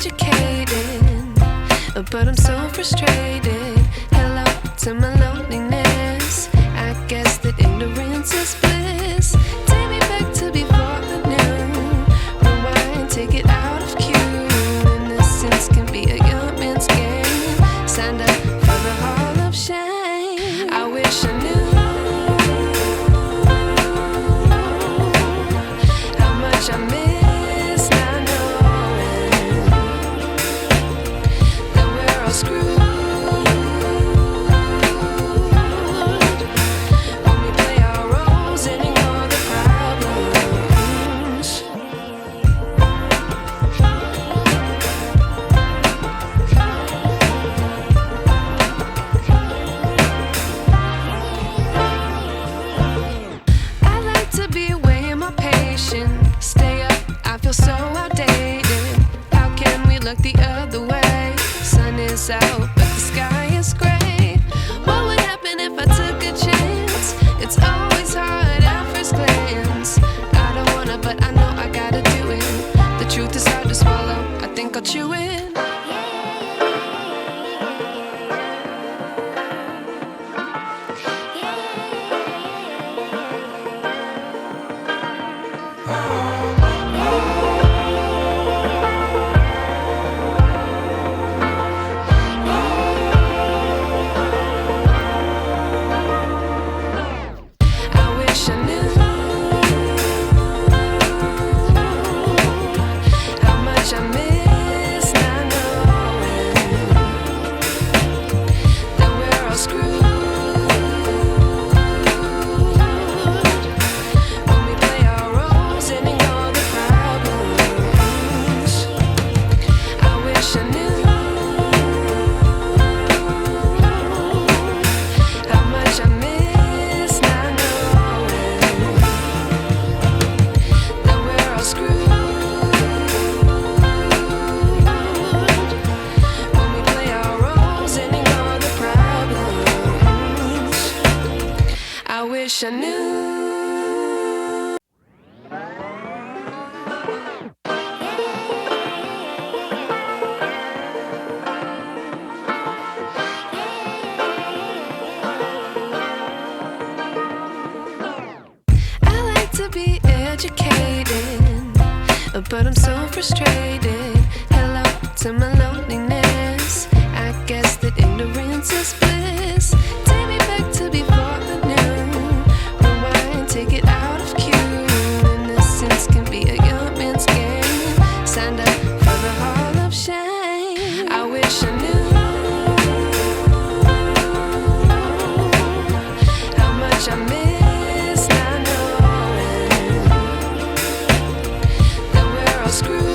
educated, but I'm so frustrated. Hello to my loneliness. I guess that ignorance is bliss. Take me back to before I knew. Rewind, take it out of cue. Innocence can be a young man's game. Signed up for the hall of shame. I wish I knew how much I miss not knowing that we're all screwed. Stay up, I feel so outdated. How can we look the other way? Sun is out, but the sky is gray. What would happen if I took a chance? It's always hard at first glance. I don't wanna, but I know I gotta do it. The truth is hard to swallow, I think I'll chew it. I wish I knew. I like to be educated, but I'm so frustrated. Hello to my loneliness. I guess that ignorance is bliss. Take me back to before I knew. Rewind, take it out of cue. Innocence can be a young man's game. Signed up for the hall of shame. I wish I knew how much I miss not knowing that we're all screwed.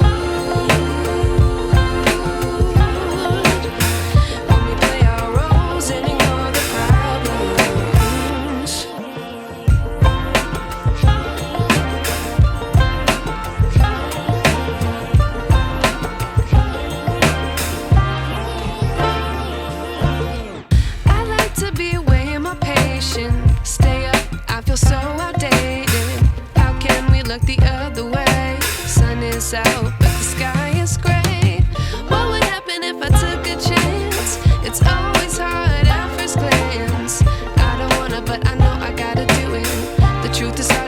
Stay up, I feel so outdated. How can we look the other way? Sun is out, but the sky is gray. What would happen if I took a chance? It's always hard at first glance. I don't wanna, but I know I gotta do it. The truth is hard